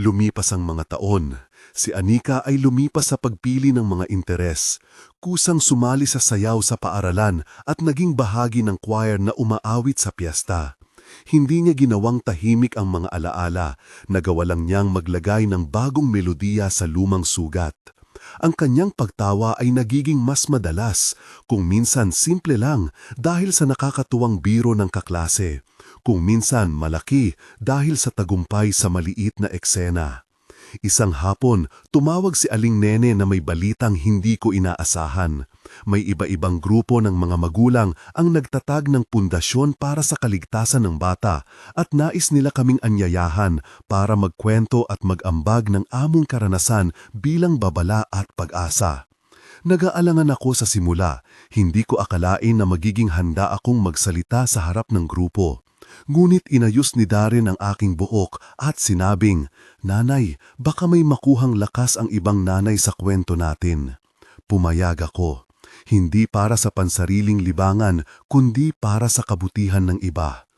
Lumipas ang mga taon. Si Anika ay lumipas sa pagpili ng mga interes. Kusang sumali sa sayaw sa paaralan at naging bahagi ng choir na umaawit sa piyesta. Hindi niya ginawang tahimik ang mga alaala, nagawa lang niyang maglagay ng bagong melodiya sa lumang sugat. Ang kanyang pagtawa ay nagiging mas madalas, kung minsan simple lang dahil sa nakakatuwang biro ng kaklase, kung minsan malaki dahil sa tagumpay sa maliit na eksena. Isang hapon, tumawag si Aling Nene na may balitang hindi ko inaasahan. May iba-ibang grupo ng mga magulang ang nagtatag ng pundasyon para sa kaligtasan ng bata at nais nila kaming anyayahan para magkwento at mag-ambag ng among karanasan bilang babala at pag-asa. Nag-aalangan ako sa simula, hindi ko akalain na magiging handa akong magsalita sa harap ng grupo. Ngunit inayos ni Darren ang aking buhok at sinabing, "Nanay, baka may makuhang lakas ang ibang nanay sa kwento natin." Pumayag ako, hindi para sa pansariling libangan, kundi para sa kabutihan ng iba.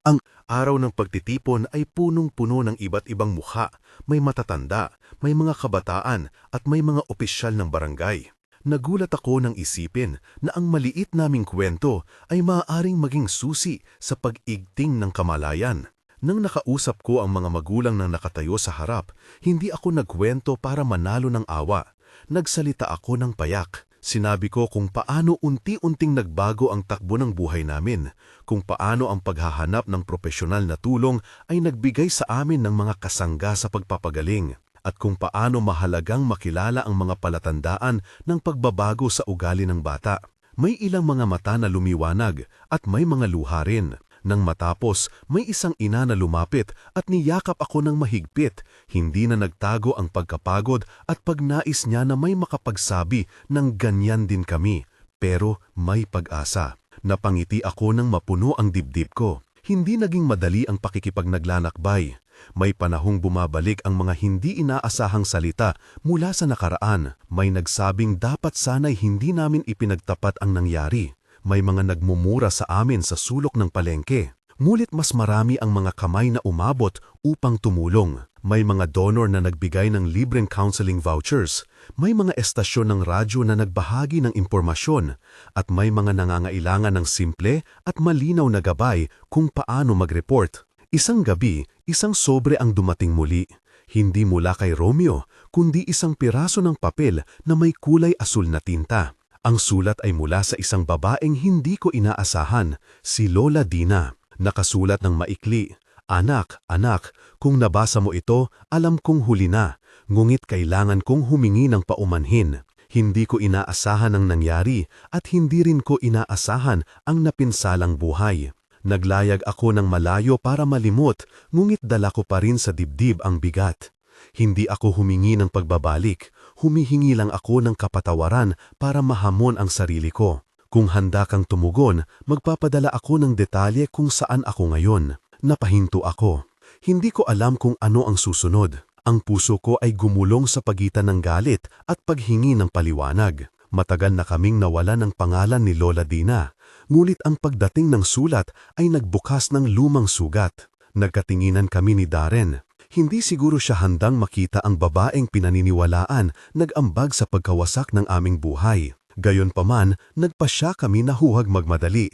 Ang Araw ng pagtitipon ay punong-puno ng iba't ibang mukha, may matatanda, may mga kabataan at may mga opisyal ng barangay. Nagulat ako nang isipin na ang maliit naming kwento ay maaaring maging susi sa pag-igting ng kamalayan. Nang nakausap ko ang mga magulang na nakatayo sa harap, hindi ako nagkwento para manalo ng awa. Nagsalita ako ng payak. Sinabi ko kung paano unti-unting nagbago ang takbo ng buhay namin, kung paano ang paghahanap ng propesyonal na tulong ay nagbigay sa amin ng mga kasangga sa pagpapagaling, at kung paano mahalagang makilala ang mga palatandaan ng pagbabago sa ugali ng bata. May ilang mga mata na lumiwanag at may mga luha rin. Nang matapos, may isang ina na lumapit at niyakap ako ng mahigpit. Hindi na nagtago ang pagkapagod at pagnais niya na may makapagsabi ng ganyan din kami. Pero may pag-asa. Napangiti ako nang mapuno ang dibdib ko. Hindi naging madali ang pakikipagnaglalakbay. May panahong bumabalik ang mga hindi inaasahang salita mula sa nakaraan. May nagsabing dapat sana'y hindi namin ipinagtapat ang nangyari. May mga nagmumura sa amin sa sulok ng palengke. Ngunit mas marami ang mga kamay na umabot upang tumulong. May mga donor na nagbigay ng libreng counseling vouchers. May mga estasyon ng radyo na nagbahagi ng impormasyon. At may mga nangangailangan ng simple at malinaw na gabay kung paano mag-report. Isang gabi, isang sobre ang dumating muli. Hindi mula kay Romeo, kundi isang piraso ng papel na may kulay asul na tinta. Ang sulat ay mula sa isang babaeng hindi ko inaasahan, si Lola Dina. Nakasulat ng maikli, "Anak, anak, kung nabasa mo ito, alam kong huli na. Ngunit kailangan kong humingi ng paumanhin. Hindi ko inaasahan ang nangyari at hindi rin ko inaasahan ang napinsalang buhay. Naglayag ako ng malayo para malimot, ngunit dala ko pa rin sa dibdib ang bigat. Hindi ako humingi ng pagbabalik, humihingi lang ako ng kapatawaran para mahamon ang sarili ko. Kung handa kang tumugon, magpapadala ako ng detalye kung saan ako ngayon." Napahinto ako. Hindi ko alam kung ano ang susunod. Ang puso ko ay gumulong sa pagitan ng galit at paghingi ng paliwanag. Matagal na kaming nawala ng pangalan ni Lola Dina, ngunit ang pagdating ng sulat ay nagbukas ng lumang sugat. Nagkatinginan kami ni Darren. Hindi siguro siya handang makita ang babaeng pinaniniwalaan nag-ambag sa pagkawasak ng aming buhay. Gayunpaman, nagpasya kami na huwag magmadali.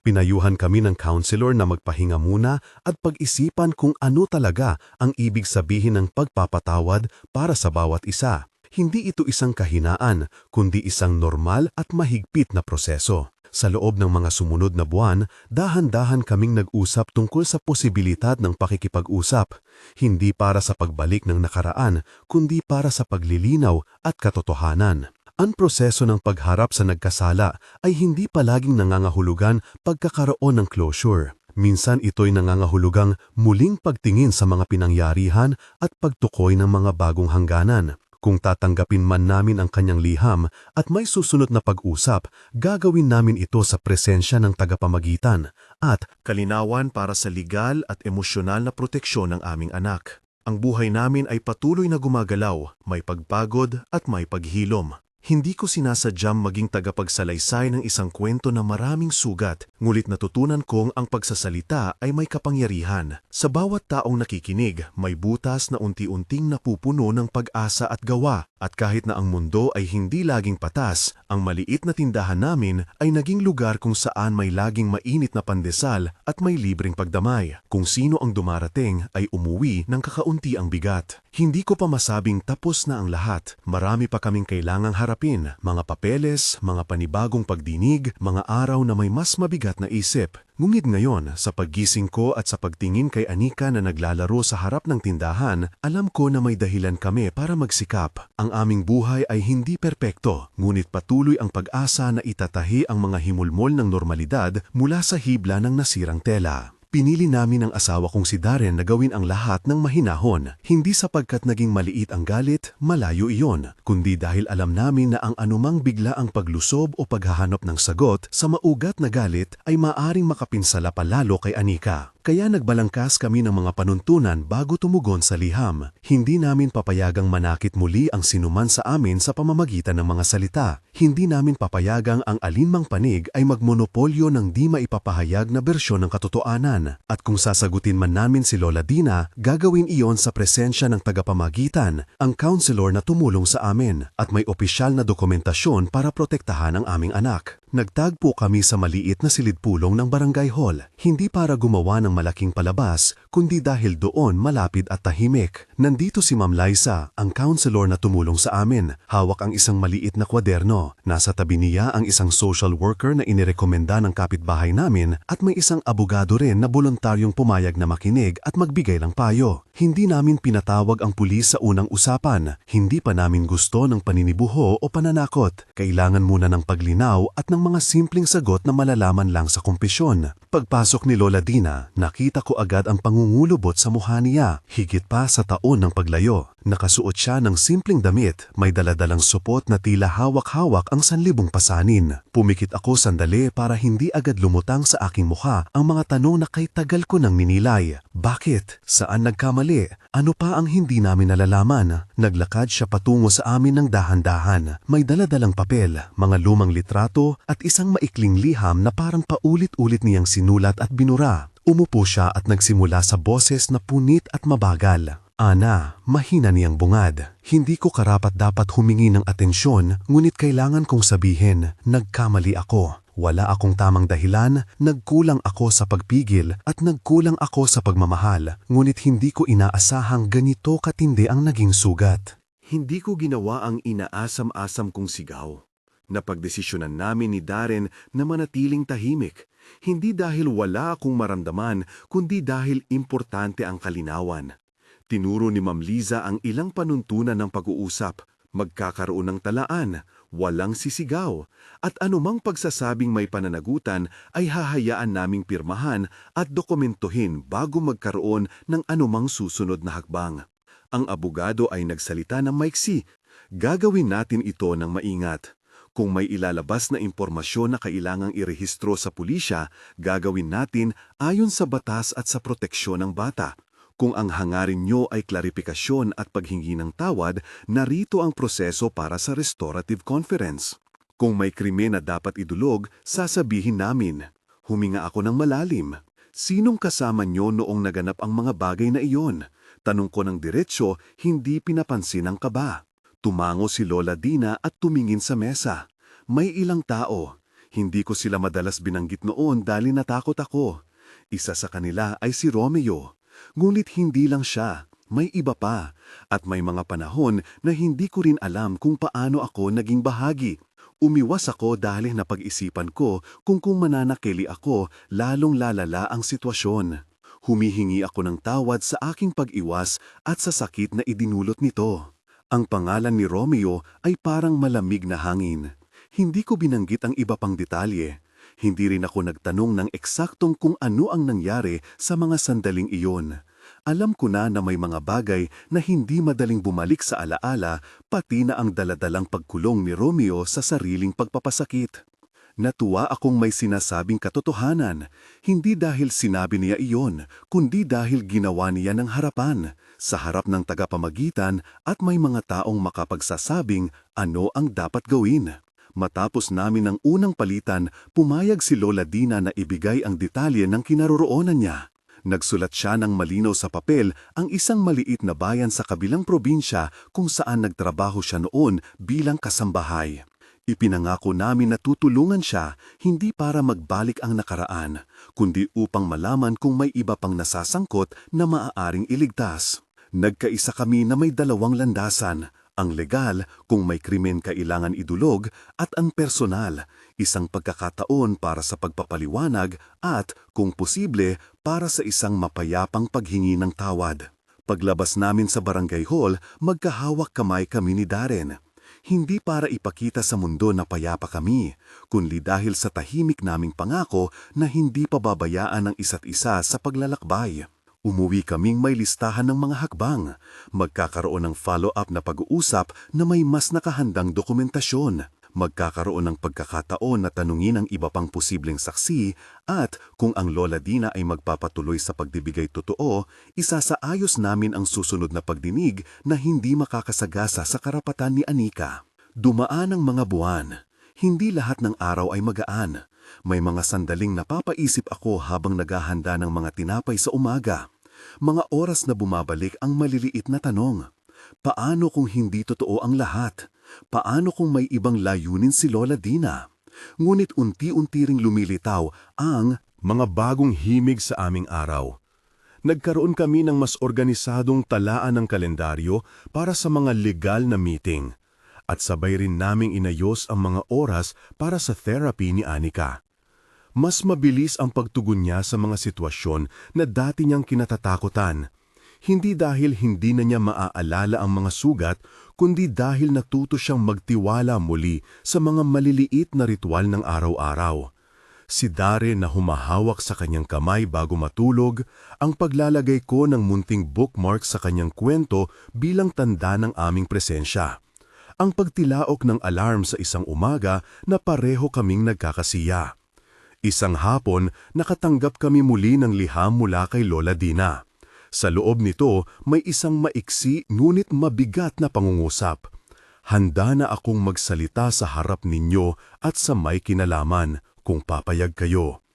Pinayuhan kami ng counselor na magpahinga muna at pag-isipan kung ano talaga ang ibig sabihin ng pagpapatawad para sa bawat isa. Hindi ito isang kahinaan, kundi isang normal at mahigpit na proseso. Sa loob ng mga sumunod na buwan, dahan-dahan kaming nag-usap tungkol sa posibilidad ng pakikipag-usap, hindi para sa pagbalik ng nakaraan, kundi para sa paglilinaw at katotohanan. Ang proseso ng pagharap sa nagkasala ay hindi palaging nangangahulugan pagkakaroon ng closure. Minsan ito'y nangangahulugang muling pagtingin sa mga pinangyarihan at pagtukoy ng mga bagong hangganan. Kung tatanggapin man namin ang kanyang liham at may susunod na pag-usap, gagawin namin ito sa presensya ng tagapamagitan at kalinawan para sa legal at emosyonal na proteksyon ng aming anak. Ang buhay namin ay patuloy na gumagalaw, may pagpagod at may paghilom. Hindi ko sinasadyang maging tagapagsalaysay ng isang kwento na maraming sugat, ngulit natutunan kong ang pagsasalita ay may kapangyarihan. Sa bawat taong nakikinig, may butas na unti-unting napupuno ng pag-asa at gawa. At kahit na ang mundo ay hindi laging patas, ang maliit na tindahan namin ay naging lugar kung saan may laging mainit na pandesal at may libreng pagdamay. Kung sino ang dumarating ay umuwi ng kakaunti ang bigat. Hindi ko pa masabing tapos na ang lahat. Marami pa kaming kailangang harapin, mga papeles, mga panibagong pagdinig, mga araw na may mas mabigat na isip. Ngunit ngayon, sa paggising ko at sa pagtingin kay Anika na naglalaro sa harap ng tindahan, alam ko na may dahilan kami para magsikap. Ang aming buhay ay hindi perpekto, ngunit patuloy ang pag-asa na itatahi ang mga himulmol ng normalidad mula sa hibla ng nasirang tela. Pinili namin ang asawa kong si Darren na gawin ang lahat ng mahinahon, hindi sapagkat naging maliit ang galit, malayo iyon, kundi dahil alam namin na ang anumang bigla ang paglusob o paghahanap ng sagot sa maugat na galit ay maaring makapinsala palalo kay Anika. Kaya nagbalangkas kami ng mga panuntunan bago tumugon sa liham. Hindi namin papayagang manakit muli ang sinuman sa amin sa pamamagitan ng mga salita. Hindi namin papayagang ang alinmang panig ay magmonopolyo ng di maipapahayag na bersyon ng katotohanan. At kung sasagutin man namin si Lola Dina, gagawin iyon sa presensya ng tagapamagitan, ang counselor na tumulong sa amin, at may opisyal na dokumentasyon para protektahan ang aming anak. Nagtagpo kami sa maliit na silid-pulong ng barangay hall, hindi para gumawa ng malaking palabas, kundi dahil doon malapit at tahimik. Nandito si Ma'am Liza, ang counselor na tumulong sa amin. Hawak ang isang maliit na kwaderno. Nasa tabi niya ang isang social worker na inirekomenda ng kapitbahay namin at may isang abogado rin na voluntaryong pumayag na makinig at magbigay ng payo. Hindi namin pinatawag ang pulis sa unang usapan. Hindi pa namin gusto ng paninibuho o pananakot. Kailangan muna ng paglinaw at ng mga simpleng sagot na malalaman lang sa kumpisyon. Pagpasok ni Lola Dina, nakita ko agad ang pangungulubot sa mukha niya, higit pa sa taon ng paglayo. Nakasuot siya ng simpleng damit, may daladalang supot na tila hawak-hawak ang sanlibong pasanin. Pumikit ako sandali para hindi agad lumutang sa aking mukha ang mga tanong na kay tagal ko nang ninilay. Bakit? Saan nagkamali? Ano pa ang hindi namin nalalaman? Naglakad siya patungo sa amin ng dahan-dahan. May daladalang papel, mga lumang litrato at isang maikling liham na parang paulit-ulit niyang sinulat at binura. Umupo siya at nagsimula sa boses na punit at mabagal. Ana, mahina niyang bungad. Hindi ko karapat-dapat humingi ng atensyon, ngunit kailangan kong sabihin, nagkamali ako. Wala akong tamang dahilan, nagkulang ako sa pagpigil at nagkulang ako sa pagmamahal, ngunit hindi ko inaasahang ganito katindi ang naging sugat. Hindi ko ginawa ang inaasam-asam kong sigaw. Napagdesisyonan namin ni Darren na manatiling tahimik, hindi dahil wala akong maramdaman, kundi dahil importante ang kalinawan. Tinuro ni Ma'am Liza ang ilang panuntunan ng pag-uusap, magkakaroon ng talaan, walang sisigaw, at anumang pagsasabing may pananagutan ay hahayaan naming pirmahan at dokumentuhin bago magkaroon ng anumang susunod na hakbang. Ang abogado ay nagsalita ng maiksi, gagawin natin ito ng maingat. Kung may ilalabas na impormasyon na kailangang irehistro sa pulisya, gagawin natin ayon sa batas at sa proteksyon ng bata. Kung ang hangarin nyo ay klarifikasyon at paghingi ng tawad, narito ang proseso para sa restorative conference. Kung may krimen na dapat idulog, sasabihin namin. Huminga ako ng malalim. Sinong kasama nyo noong naganap ang mga bagay na iyon? Tanong ko ng diretsyo, hindi pinapansin ang kaba. Tumango si Lola Dina at tumingin sa mesa. May ilang tao. Hindi ko sila madalas binanggit noon dahil natakot ako. Isa sa kanila ay si Romeo. Ngunit hindi lang siya, may iba pa. At may mga panahon na hindi ko rin alam kung paano ako naging bahagi. Umiwas ako dahil napag-isipan ko kung mananakili ako, lalong lalala ang sitwasyon. Humihingi ako ng tawad sa aking pag-iwas at sa sakit na idinulot nito. Ang pangalan ni Romeo ay parang malamig na hangin. Hindi ko binanggit ang iba pang detalye. Hindi rin ako nagtanong ng eksaktong kung ano ang nangyari sa mga sandaling iyon. Alam ko na may mga bagay na hindi madaling bumalik sa alaala, pati na ang daladalang pagkulong ni Romeo sa sariling pagpapasakit. Natuwa akong may sinasabing katotohanan, hindi dahil sinabi niya iyon, kundi dahil ginawa niya ng harapan, sa harap ng tagapamagitan at may mga taong makapagsasabing ano ang dapat gawin. Matapos namin ang unang palitan, pumayag si Lola Dina na ibigay ang detalye ng kinaroroonan niya. Nagsulat siya ng malinaw sa papel ang isang maliit na bayan sa kabilang probinsya kung saan nagtrabaho siya noon bilang kasambahay. Ipinangako namin na tutulungan siya hindi para magbalik ang nakaraan, kundi upang malaman kung may iba pang nasasangkot na maaaring iligtas. Nagkaisa kami na may dalawang landasan, ang legal kung may krimen kailangan idulog at ang personal, isang pagkakataon para sa pagpapaliwanag at, kung posible, para sa isang mapayapang paghingi ng tawad. Paglabas namin sa barangay hall, magkahawak kamay kami ni Darren. Hindi para ipakita sa mundo na payapa kami, kundi dahil sa tahimik naming pangako na hindi pababayaan ang isa't isa sa paglalakbay. Umuwi kaming may listahan ng mga hakbang, magkakaroon ng follow-up na pag-uusap na may mas nakahandang dokumentasyon, magkakaroon ng pagkakataon na tanungin ang iba pang posibleng saksi at kung ang Lola Dina ay magpapatuloy sa pagdibigay totoo, isasaayos namin ang susunod na pagdinig na hindi makakasagasa sa karapatan ni Anika. Dumaan ang mga buwan. Hindi lahat ng araw ay magaan. May mga sandaling napapaisip ako habang naghahanda ng mga tinapay sa umaga. Mga oras na bumabalik ang maliliit na tanong. Paano kung hindi totoo ang lahat? Paano kung may ibang layunin si Lola Dina? Ngunit unti-unti ring lumilitaw ang mga bagong himig sa aming araw. Nagkaroon kami ng mas organisadong talaan ng kalendaryo para sa mga legal na meeting. At sabay rin naming inayos ang mga oras para sa therapy ni Anika. Mas mabilis ang pagtugon niya sa mga sitwasyon na dati niyang kinatatakutan. Hindi dahil hindi na niya maaalala ang mga sugat, kundi dahil natuto siyang magtiwala muli sa mga maliliit na ritual ng araw-araw. Si Darren na humahawak sa kanyang kamay bago matulog, ang paglalagay ko ng munting bookmark sa kanyang kwento bilang tanda ng aming presensya. Ang pagtilaok ng alarm sa isang umaga na pareho kaming nagkakasiya. Isang hapon, nakatanggap kami muli ng liham mula kay Lola Dina. Sa loob nito, may isang maiksi ngunit mabigat na pangungusap. Handa na akong magsalita sa harap ninyo at sa may kinalaman kung papayag kayo.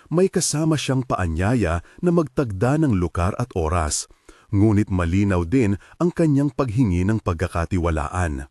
May kasama siyang paanyaya na magtagda ng lugar at oras, ngunit malinaw din ang kanyang paghingi ng pagkakatiwalaan.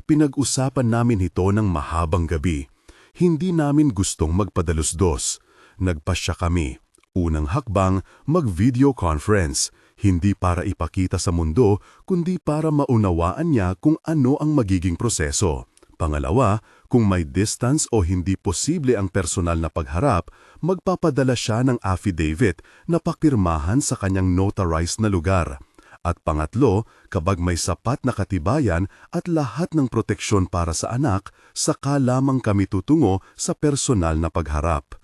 Pinag-usapan namin ito ng mahabang gabi. Hindi namin gustong magpadalos-dos. Nagpasya kami. Unang hakbang, mag-video conference. Hindi para ipakita sa mundo, kundi para maunawaan niya kung ano ang magiging proseso. Pangalawa, kung may distance o hindi posible ang personal na pagharap, magpapadala siya ng affidavit na pakirmahan sa kanyang notarized na lugar. At pangatlo, kapag may sapat na katibayan at lahat ng proteksyon para sa anak, saka lamang kami tutungo sa personal na pagharap.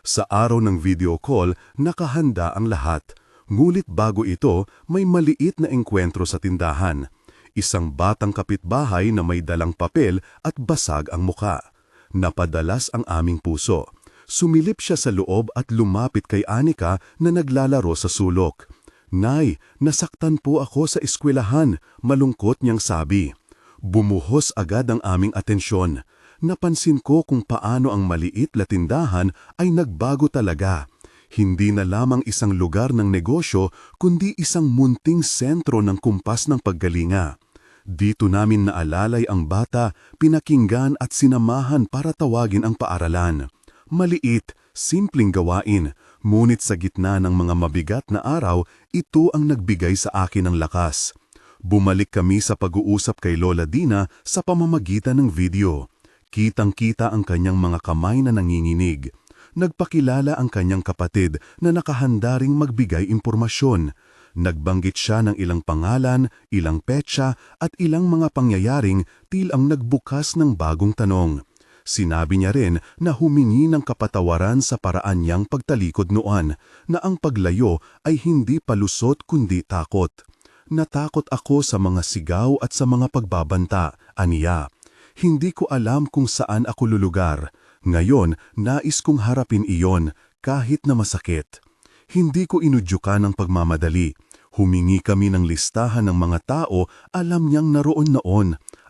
Sa araw ng video call, nakahanda ang lahat. Ngunit bago ito, may maliit na engkwentro sa tindahan. Isang batang kapitbahay na may dalang papel at basag ang muka. Napadalas ang aming puso. Sumilip siya sa loob at lumapit kay Anika na naglalaro sa sulok. "Nay, nasaktan po ako sa eskwelahan," malungkot niyang sabi. Bumuhos agad ang aming atensyon. Napansin ko kung paano ang maliit na tindahan ay nagbago talaga. Hindi na lamang isang lugar ng negosyo, kundi isang munting sentro ng kumpas ng paggalinga. Dito namin naalalay ang bata, pinakinggan at sinamahan para tawagin ang paaralan. Maliit, simpleng gawain, ngunit sa gitna ng mga mabigat na araw, ito ang nagbigay sa akin ng lakas. Bumalik kami sa pag-uusap kay Lola Dina sa pamamagitan ng video. Kitang-kita ang kanyang mga kamay na nanginginig. Nagpakilala ang kanyang kapatid na nakahanda ring magbigay impormasyon. Nagbanggit siya ng ilang pangalan, ilang petsa at ilang mga pangyayaring tilang nagbukas ng bagong tanong. Sinabi niya rin na humingi ng kapatawaran sa paraan niyang pagtalikod noon, na ang paglayo ay hindi palusot kundi takot. Natakot ako sa mga sigaw at sa mga pagbabanta, aniya. Hindi ko alam kung saan ako lulugar. Ngayon, nais kong harapin iyon kahit na masakit. Hindi ko inudyukan ng pagmamadali. Humingi kami ng listahan ng mga tao alam niyang naroon noon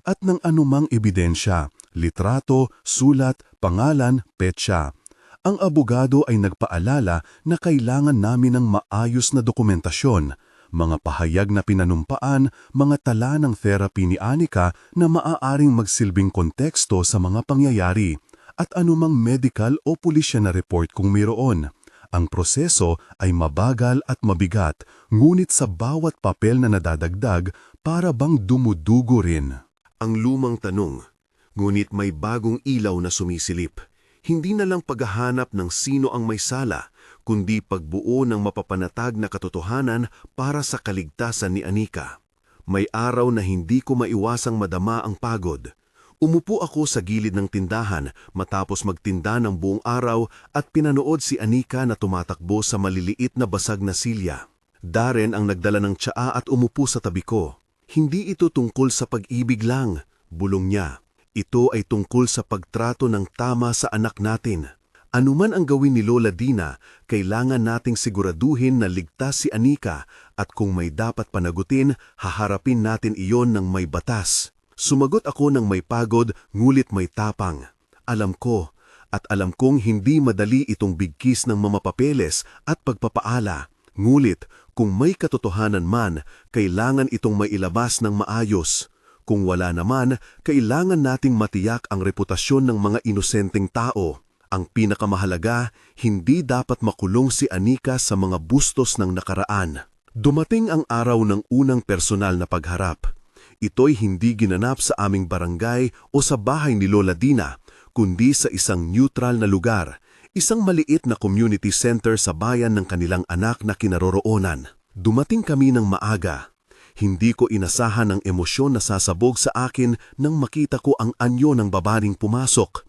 at ng anumang ebidensya, litrato, sulat, pangalan, petsa. Ang abogado ay nagpaalala na kailangan namin ng maayos na dokumentasyon, mga pahayag na pinanumpaan, mga tala ng therapy ni Anika na maaaring magsilbing konteksto sa mga pangyayari, at anumang medical o pulisya na report kung mayroon. Ang proseso ay mabagal at mabigat, ngunit sa bawat papel na nadadagdag, para bang dumudugo rin. Ang lumang tanong, ngunit may bagong ilaw na sumisilip. Hindi na lang paghahanap ng sino ang may sala, kundi pagbuo ng mapapanatag na katotohanan para sa kaligtasan ni Anika. May araw na hindi ko maiwasang madama ang pagod. Umupo ako sa gilid ng tindahan matapos magtinda ng buong araw at pinanood si Anika na tumatakbo sa maliliit na basag na silya. Darren ang nagdala ng tsaa at umupo sa tabi ko. Hindi ito tungkol sa pag-ibig lang, bulong niya. Ito ay tungkol sa pagtrato ng tama sa anak natin. Anuman ang gawin ni Lola Dina, kailangan nating siguraduhin na ligtas si Anika at kung may dapat panagutin, haharapin natin iyon ng may batas. Sumagot ako ng may pagod, ngulit may tapang. Alam ko, at alam kong hindi madali itong bigkis ng mamapapeles at pagpapaala. Ngulit, kung may katotohanan man, kailangan itong mailabas ng maayos. Kung wala naman, kailangan nating matiyak ang reputasyon ng mga inosenteng tao. Ang pinakamahalaga, hindi dapat makulong si Anika sa mga bustos ng nakaraan. Dumating ang araw ng unang personal na pagharap. Ito'y hindi ginanap sa aming barangay o sa bahay ni Lola Dina, kundi sa isang neutral na lugar, isang maliit na community center sa bayan ng kanilang anak na kinaroroonan. Dumating kami ng maaga. Hindi ko inasahan ang emosyon na sasabog sa akin nang makita ko ang anyo ng babaeng pumasok.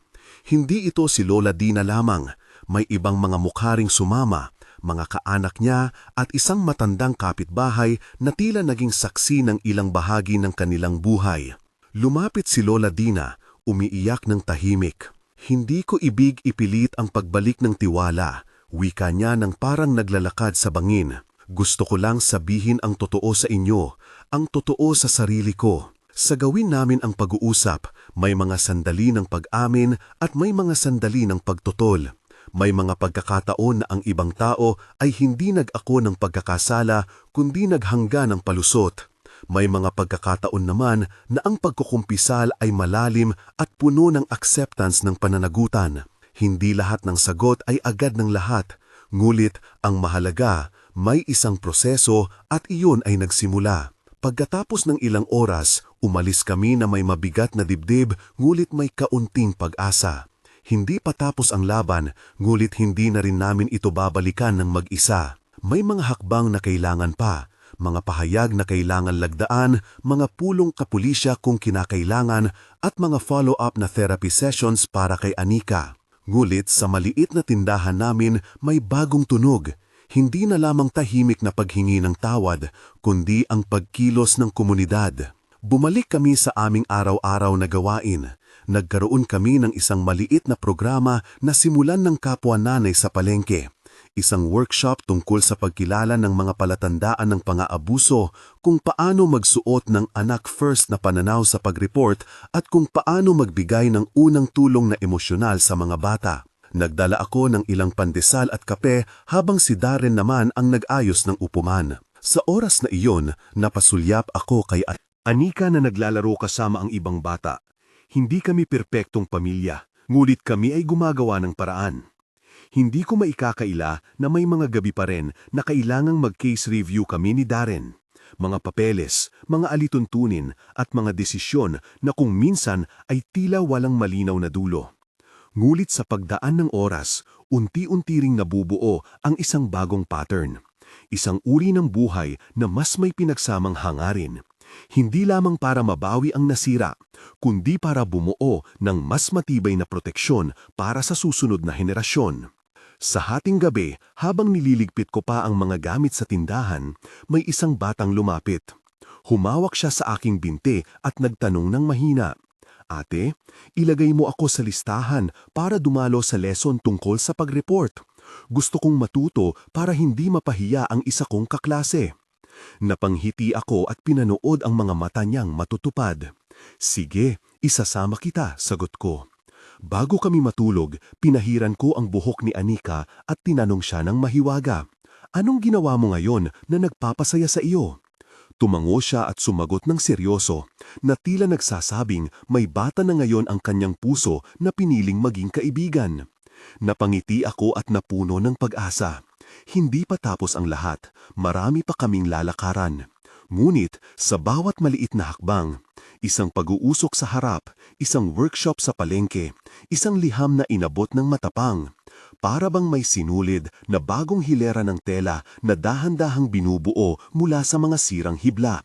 Hindi ito si Lola Dina lamang, may ibang mga mukha ring sumama, mga kaanak niya at isang matandang kapitbahay na tila naging saksi ng ilang bahagi ng kanilang buhay. Lumapit si Lola Dina, umiiyak ng tahimik. Hindi ko ibig ipilit ang pagbalik ng tiwala, wika niya ng parang naglalakad sa bangin. Gusto ko lang sabihin ang totoo sa inyo, ang totoo sa sarili ko. Sa gawin namin ang pag-uusap, may mga sandali ng pag-amin at may mga sandali ng pagtutol. May mga pagkakataon na ang ibang tao ay hindi nag-ako ng pagkakasala kundi naghangga ng palusot. May mga pagkakataon naman na ang pagkukumpisal ay malalim at puno ng acceptance ng pananagutan. Hindi lahat ng sagot ay agad ng lahat, ngulit ang mahalaga, may isang proseso at iyon ay nagsimula. Pagkatapos ng ilang oras, umalis kami na may mabigat na dibdib ngulit may kaunting pag-asa. Hindi pa tapos ang laban, ngulit hindi na rin namin ito babalikan ng mag-isa. May mga hakbang na kailangan pa, mga pahayag na kailangan lagdaan, mga pulong kapulisya kung kinakailangan, at mga follow-up na therapy sessions para kay Anika. Ngulit sa maliit na tindahan namin may bagong tunog. Hindi na lamang tahimik na paghingi ng tawad, kundi ang pagkilos ng komunidad. Bumalik kami sa aming araw-araw na gawain. Nagkaroon kami ng isang maliit na programa na simulan ng kapwa nanay sa palengke. Isang workshop tungkol sa pagkilala ng mga palatandaan ng pang-aabuso, kung paano magsuot ng anak first na pananaw sa pag-report at kung paano magbigay ng unang tulong na emosyonal sa mga bata. Nagdala ako ng ilang pandesal at kape habang si Darren naman ang nag-ayos ng upuman. Sa oras na iyon, napasulyap ako kay Anika na naglalaro kasama ang ibang bata. Hindi kami perpektong pamilya, ngulit kami ay gumagawa ng paraan. Hindi ko maikakaila na may mga gabi pa rin na kailangang mag-case review kami ni Darren. Mga papeles, mga alituntunin at mga desisyon na kung minsan ay tila walang malinaw na dulo. Ngulit sa pagdaan ng oras, unti-unti ring nabubuo ang isang bagong pattern. Isang uri ng buhay na mas may pinagsamang hangarin. Hindi lamang para mabawi ang nasira, kundi para bumuo ng mas matibay na proteksyon para sa susunod na henerasyon. Sa hating gabi, habang nililigpit ko pa ang mga gamit sa tindahan, may isang batang lumapit. Humawak siya sa aking binti at nagtanong ng mahina, "Ate, ilagay mo ako sa listahan para dumalo sa lesson tungkol sa pag-report. Gusto kong matuto para hindi mapahiya ang isa kong kaklase." Napanghiti ako at pinanood ang mga mata niyang matutupad. "Sige, isasama kita," sagot ko. Bago kami matulog, pinahiran ko ang buhok ni Anika at tinanong siya ng mahiwaga, "Anong ginawa mo ngayon na nagpapasaya sa iyo?" Tumango siya at sumagot ng seryoso, na tila nagsasabing may bata na ngayon ang kanyang puso na piniling maging kaibigan. Napangiti ako at napuno ng pag-asa. Hindi pa tapos ang lahat, marami pa kaming lalakaran. Ngunit sa bawat maliit na hakbang, isang pag-uusok sa harap, isang workshop sa palengke, isang liham na inabot ng matapang, para bang may sinulid na bagong hilera ng tela na dahan-dahang binubuo mula sa mga sirang hibla.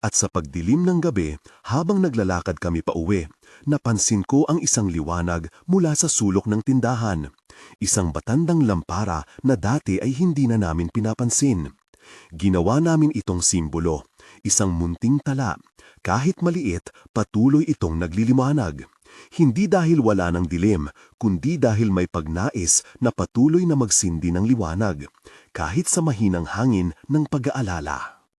At sa pagdilim ng gabi, habang naglalakad kami pauwi, napansin ko ang isang liwanag mula sa sulok ng tindahan. Isang batandang lampara na dati ay hindi na namin pinapansin. Ginawa namin itong simbolo, isang munting tala. Kahit maliit, patuloy itong nagliliwanag. Hindi dahil wala ng dilim, kundi dahil may pagnais na patuloy na magsindi ng liwanag, kahit sa mahinang hangin ng pag-aalala.